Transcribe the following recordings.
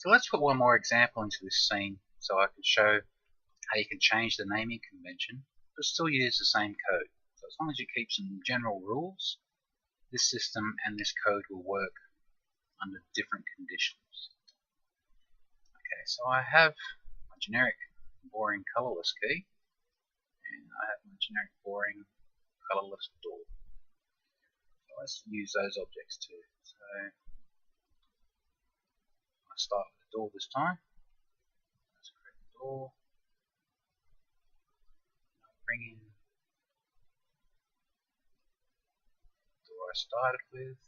So let's put one more example into this scene so I can show how you can change the naming convention but still use the same code. So as long as you keep some general rules, this system and this code will work under different conditions. Okay, so I have my generic boring colorless key and I have my generic boring colorless door. So let's use those objects too. So I start with the door this time. Let's create the door. Bring in the door I started with.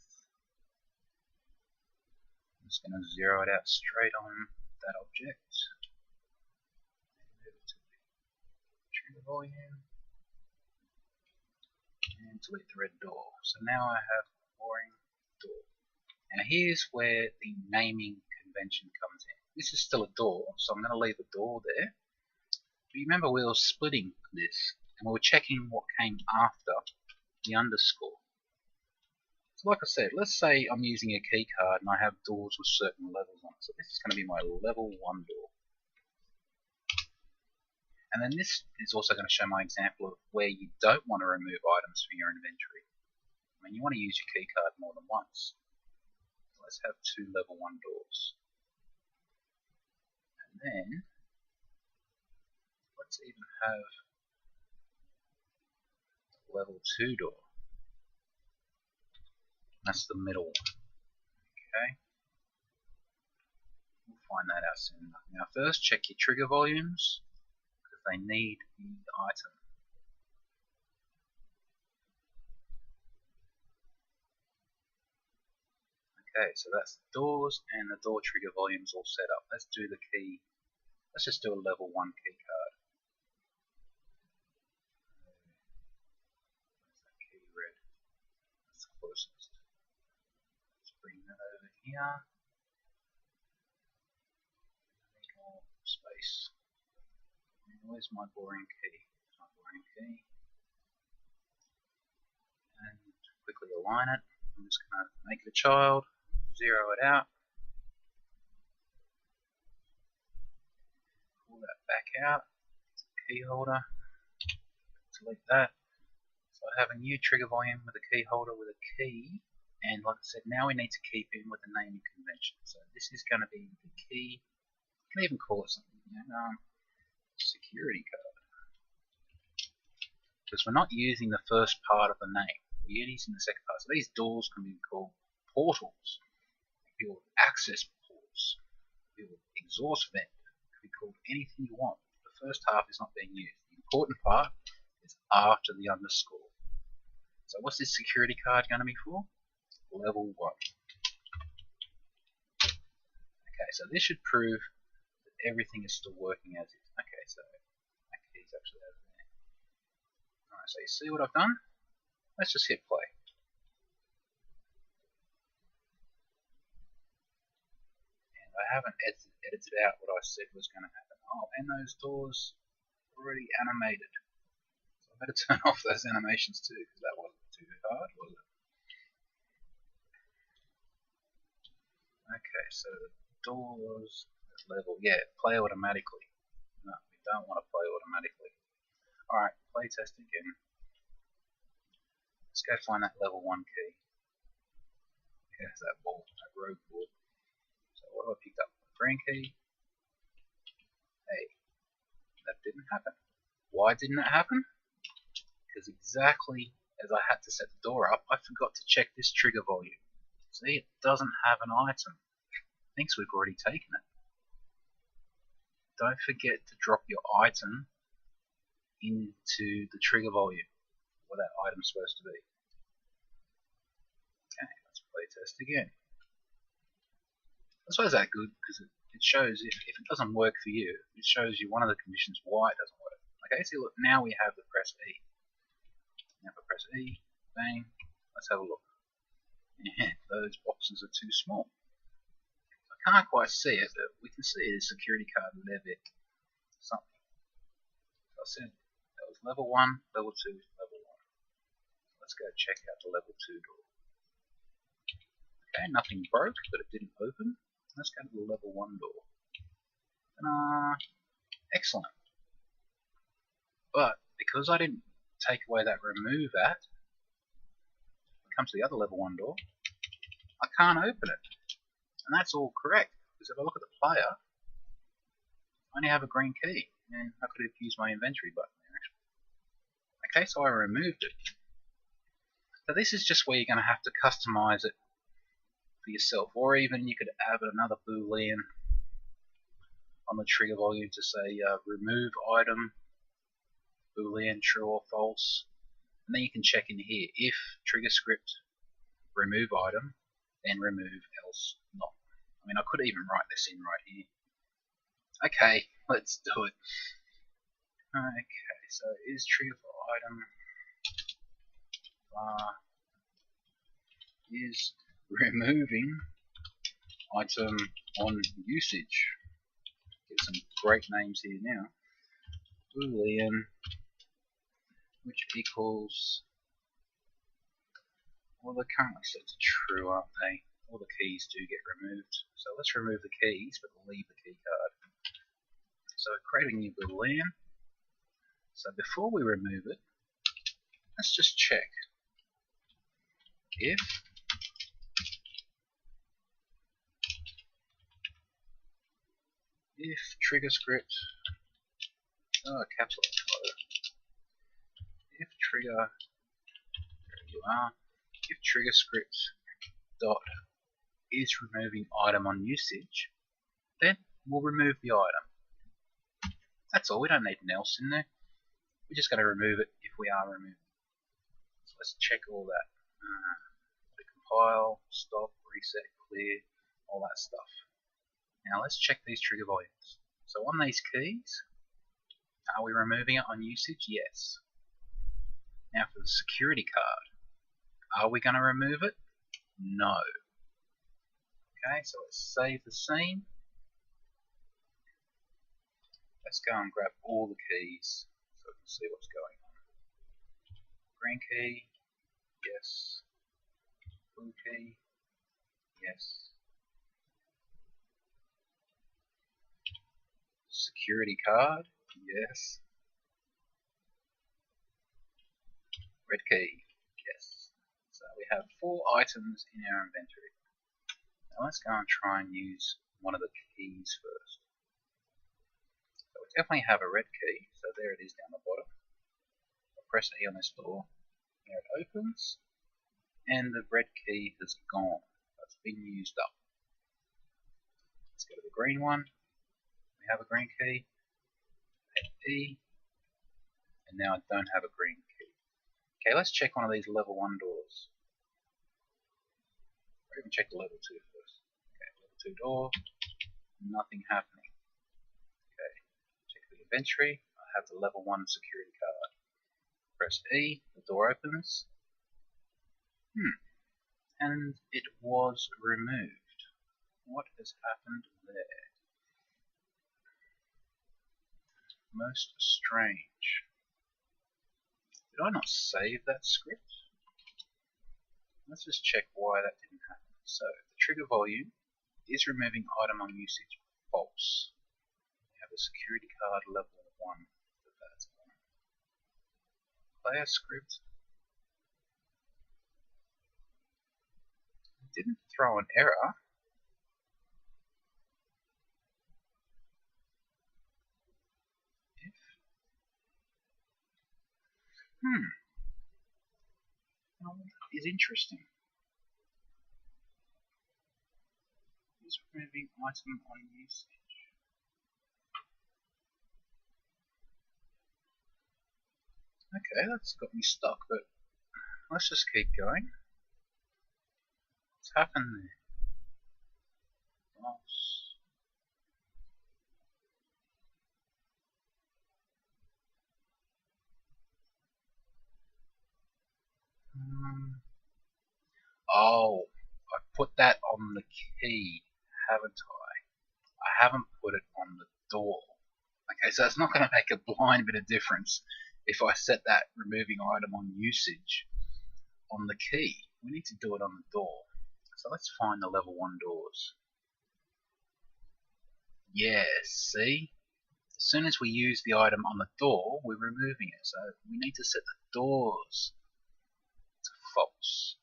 I'm just going to zero it out straight on that object. Move it to the trigger volume. And delete the red door. So now I have a boring door. Now here's where the naming convention comes in. This is still a door, so I'm going to leave the door there. But you remember we were splitting this, and we were checking what came after the underscore. So like I said, let's say I'm using a key card and I have doors with certain levels on it. So this is going to be my level 1 door. And then this is also going to show my example of where you don't want to remove items from your inventory. I mean, you want to use your key card more than once. So let's have 2 level 1 doors. And then let's even have a level 2 door. That's the middle one. Okay. We'll find that out soon enough. Now first check your trigger volumes, because they need the item. Okay, so that's the doors and the door trigger volumes all set up. Let's do the key. Let's just do a level 1 key card. Where's that key red? That's the closest. Let's bring that over here. I need more space. And where's my boring key? My boring key. And quickly align it. I'm just going to make it a child. Zero it out. Pull that back out. Key holder. Delete that. So I have a new trigger volume with a key holder with a key. And like I said, now we need to keep in with the naming convention. So this is going to be the key. You can even call it something. Security card. Because we're not using the first part of the name. We're using the second part. So these doors can be called portals. Build access ports, build exhaust vent. It could be called anything you want. The first half is not being used. The important part is after the underscore. So what's this security card going to be for? Level 1. Okay, so this should prove that everything is still working as is. Okay, so that key's actually over there. Alright, so you see what I've done? Let's just hit play. I haven't edited out what I said was going to happen. Oh, and those doors already animated. So I better turn off those animations too, because that wasn't too hard, was it? Okay, so the doors level, yeah, play automatically. No, we don't want to play automatically. Alright, play test again. Let's go find that level 1 key. Here's that ball, that rogue ball. So what have I picked up? Green key. Hey, that didn't happen. Why didn't it happen? Because exactly as I had to set the door up, I forgot to check this trigger volume. See, it doesn't have an item. It thinks we've already taken it. Don't forget to drop your item into the trigger volume, where that item's supposed to be. Okay, let's play test again. That's why it's that good, because it shows if it doesn't work for you, it shows you one of the conditions why it doesn't work. Okay, so look, now we have the press E. Now if I press E, bang, let's have a look. Yeah, those boxes are too small. I can't quite see it, but we can see it is security card level something. So I said that was level 1, level 2, level 1. Let's go check out the level 2 door. Okay, nothing broke, but it didn't open. Let's go to the level 1 door. Excellent. But because I didn't take away that remove at, when it comes to the other level 1 door, I can't open it. And that's all correct, because if I look at the player, I only have a green key, and I could have used my inventory button there actually. Okay, so I removed it. So this is just where you're going to have to customize it for yourself, or even you could add another boolean on the trigger volume to say remove item, boolean true or false, and then you can check in here if trigger script remove item, then remove else not. I mean, I could even write this in right here. Okay, let's do it. Okay, so is trigger for item is removing item on usage. Get some great names here now. Boolean, which equals, well, they're currently set to true, aren't they? All the keys do get removed. So let's remove the keys, but leave the key card. So create a new boolean. So before we remove it, let's just check if trigger script, caps lock, if trigger, there you are, if trigger script dot is removing item on usage, then we'll remove the item. That's all, we don't need an else in there. We're just going to remove it if we are removing. So let's check all that. Compile, stop, reset, clear, all that stuff. Now let's check these trigger volumes. So on these keys, are we removing it on usage? Yes. Now for the security card, are we going to remove it? No. Okay, so let's save the scene. Let's go and grab all the keys so we can see what's going on. Green key, yes. Blue key, yes. Security card, yes. Red key, yes. So we have 4 items in our inventory. Now let's go and try and use one of the keys first. So we definitely have a red key, so there it is down the bottom. I'll press E on this door, there it opens, and the red key has gone. It's been used up. Let's go to the green one. We have a green key, hit E, and now I don't have a green key. Okay, let's check one of these level 1 doors. Or even check the level 2 first. Okay, level 2 door, nothing happening. Okay, check the inventory. I have the level 1 security card. Press E, the door opens. And it was removed. What has happened there? Most strange. Did I not save that script? Let's just check why that didn't happen. So, the trigger volume is removing item on usage false. We have a security card level 1 that's on. Player script didn't throw an error. Now that is interesting. Is removing item on usage. Okay, that's got me stuck, but let's just keep going. What's happened there? False. Oh, I put that on the key, haven't I? I haven't put it on the door. Okay, so it's not going to make a blind bit of difference if I set that removing item on usage on the key. We need to do it on the door. So let's find the level 1 doors. Yes, see? As soon as we use the item on the door, we're removing it. So we need to set the doors to false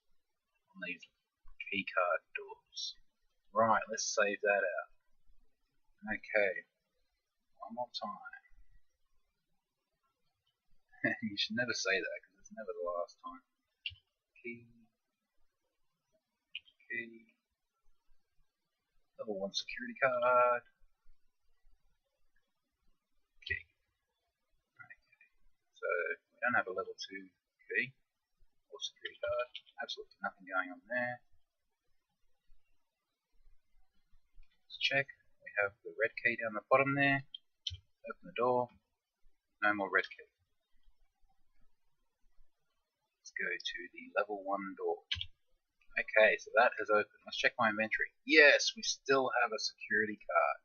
on these keycard doors. Right, let's save that out. Okay, one more time. You should never say that because it's never the last time. Key. Level 1 security card. Key. Okay. So we don't have a level 2 key or security card. Absolutely nothing going on there. Let's check. We have the red key down the bottom there. Open the door. No more red key. Let's go to the level 1 door. Okay, so that has opened. Let's check my inventory. Yes, we still have a security card.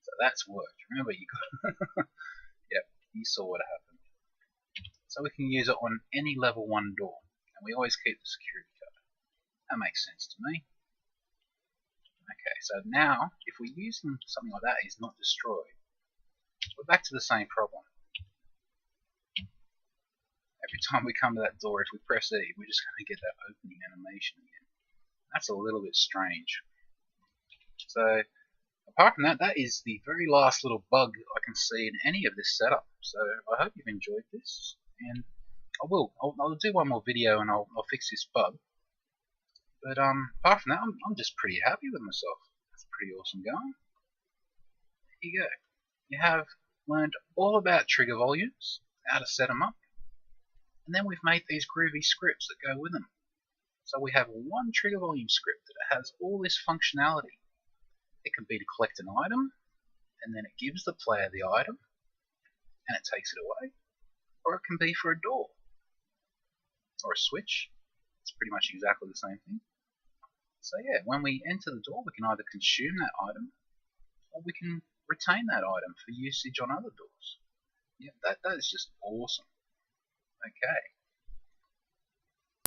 So that's worked. Remember, you got. Yep, you saw what happened. So we can use it on any level 1 door, and we always keep the security card. That makes sense to me. Okay, so now, if we're using something like that, it's not destroyed. We're back to the same problem. Every time we come to that door, if we press E, we're just going to get that opening animation again. That's a little bit strange. So, apart from that, that is the very last little bug I can see in any of this setup. So, I hope you've enjoyed this, and I'll do one more video and I'll fix this bug. But apart from that, I'm just pretty happy with myself. That's pretty awesome going. There you go. You have learned all about trigger volumes, how to set them up, and then we've made these groovy scripts that go with them. So we have one trigger volume script that has all this functionality. It can be to collect an item, and then it gives the player the item, and it takes it away. Or it can be for a door, or a switch. It's pretty much exactly the same thing. So yeah, when we enter the door, we can either consume that item, or we can retain that item for usage on other doors. Yeah, that is just awesome. Okay.